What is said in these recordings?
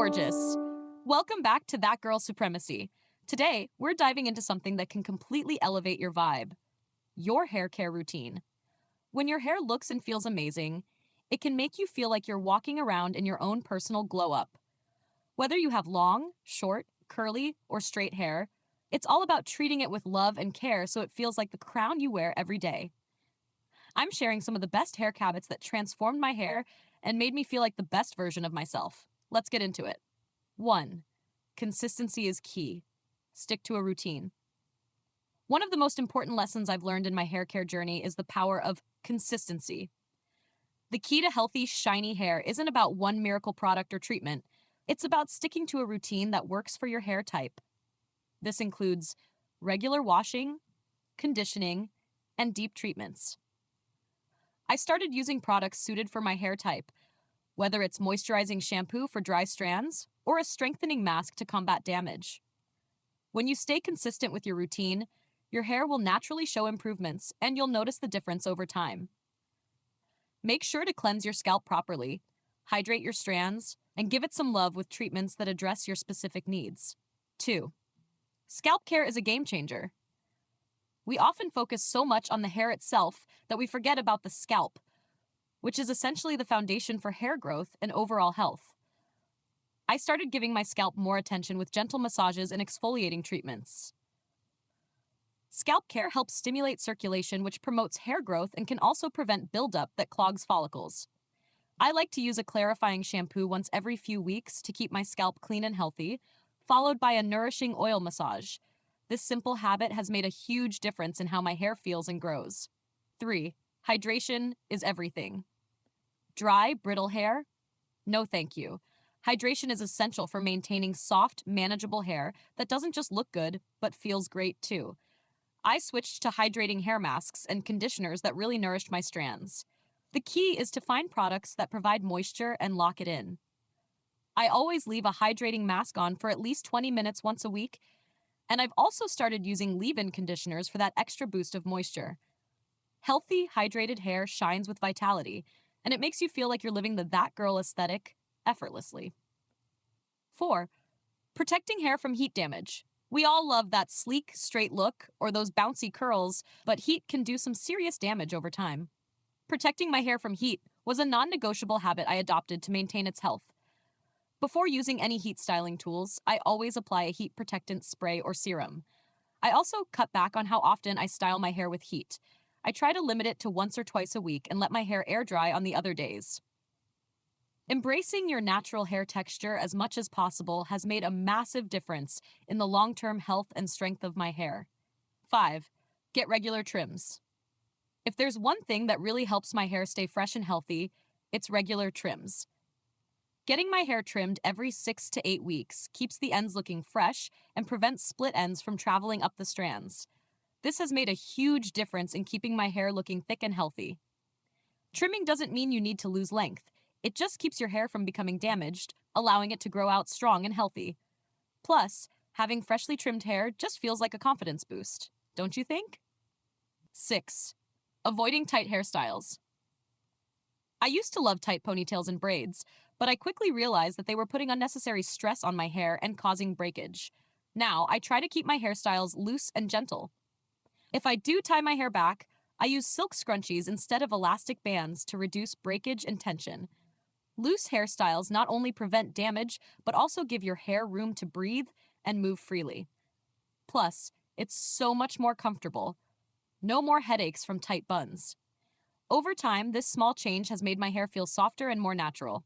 Gorgeous. Welcome back to That Girl Supremacy. Today, we're diving into something that can completely elevate your vibe: your hair care routine. When your hair looks and feels amazing, it can make you feel like you're walking around in your own personal glow up. Whether you have long, short, curly, or straight hair, it's all about treating it with love and care so it feels like the crown you wear every day. I'm sharing some of the best hair habits that transformed my hair and made me feel like the best version of myself. Let's get into it. 1. Consistency is key. Stick to a routine. One of the most important lessons I've learned in my hair care journey is the power of consistency. The key to healthy, shiny hair isn't about one miracle product or treatment. It's about sticking to a routine that works for your hair type. This includes regular washing, conditioning, and deep treatments. I started using products suited for my hair type, whether it's moisturizing shampoo for dry strands or a strengthening mask to combat damage. When you stay consistent with your routine, your hair will naturally show improvements and you'll notice the difference over time. Make sure to cleanse your scalp properly, hydrate your strands, and give it some love with treatments that address your specific needs. 2. Scalp care is a game changer. We often focus so much on the hair itself that we forget about the scalp, which is essentially the foundation for hair growth and overall health. I started giving my scalp more attention with gentle massages and exfoliating treatments. Scalp care helps stimulate circulation, which promotes hair growth and can also prevent buildup that clogs follicles. I like to use a clarifying shampoo once every few weeks to keep my scalp clean and healthy, followed by a nourishing oil massage. This simple habit has made a huge difference in how my hair feels and grows. 3. Hydration is everything. Dry, brittle hair? No thank you. Hydration is essential for maintaining soft, manageable hair that doesn't just look good, but feels great too. I switched to hydrating hair masks and conditioners that really nourished my strands. The key is to find products that provide moisture and lock it in. I always leave a hydrating mask on for at least 20 minutes once a week, and I've also started using leave-in conditioners for that extra boost of moisture. Healthy, hydrated hair shines with vitality, and it makes you feel like you're living the That Girl aesthetic effortlessly. 4. Protecting hair from heat damage. We all love that sleek, straight look or those bouncy curls, but heat can do some serious damage over time. Protecting my hair from heat was a non-negotiable habit I adopted to maintain its health. Before using any heat styling tools, I always apply a heat protectant spray or serum. I also cut back on how often I style my hair with heat. I try to limit it to once or twice a week and let my hair air dry on the other days. Embracing your natural hair texture as much as possible has made a massive difference in the long-term health and strength of my hair. 5. Get regular trims. If there's one thing that really helps my hair stay fresh and healthy, it's regular trims. Getting my hair trimmed every 6 to 8 weeks keeps the ends looking fresh and prevents split ends from traveling up the strands. This has made a huge difference in keeping my hair looking thick and healthy. Trimming doesn't mean you need to lose length. It just keeps your hair from becoming damaged, allowing it to grow out strong and healthy. Plus, having freshly trimmed hair just feels like a confidence boost, don't you think? 6. Avoiding tight hairstyles. I used to love tight ponytails and braids, but I quickly realized that they were putting unnecessary stress on my hair and causing breakage. Now, I try to keep my hairstyles loose and gentle. If I do tie my hair back, I use silk scrunchies instead of elastic bands to reduce breakage and tension. Loose hairstyles not only prevent damage, but also give your hair room to breathe and move freely. Plus, it's so much more comfortable. No more headaches from tight buns. Over time, this small change has made my hair feel softer and more natural.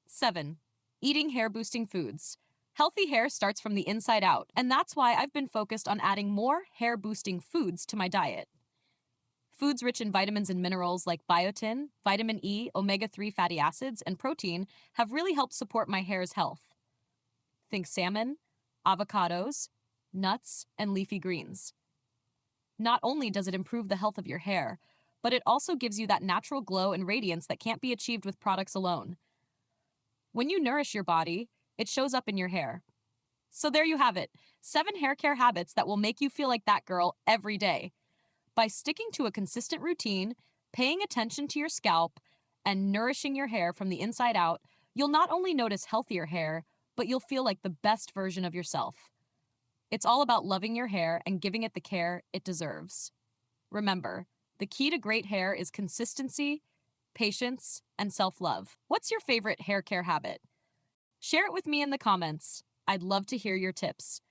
7. Eating hair-boosting foods. Healthy hair starts from the inside out, and that's why I've been focused on adding more hair-boosting foods to my diet. Foods rich in vitamins and minerals like biotin, vitamin E, omega-3 fatty acids, and protein have really helped support my hair's health. Think salmon, avocados, nuts, and leafy greens. Not only does it improve the health of your hair, but it also gives you that natural glow and radiance that can't be achieved with products alone. When you nourish your body, it shows up in your hair. So there you have it, 7 hair care habits that will make you feel like that girl every day. By sticking to a consistent routine, paying attention to your scalp, and nourishing your hair from the inside out, You'll not only notice healthier hair, but you'll feel like the best version of yourself. It's all about loving your hair and giving it the care it deserves. Remember, the key to great hair is consistency, patience, and self-love. What's your favorite hair care habit? Share it with me in the comments. I'd love to hear your tips.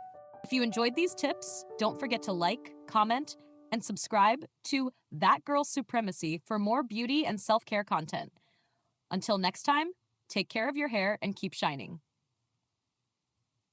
If you enjoyed these tips, don't forget to like, comment, and subscribe to That Girl Supremacy for more beauty and self-care content. Until next time, take care of your hair and keep shining.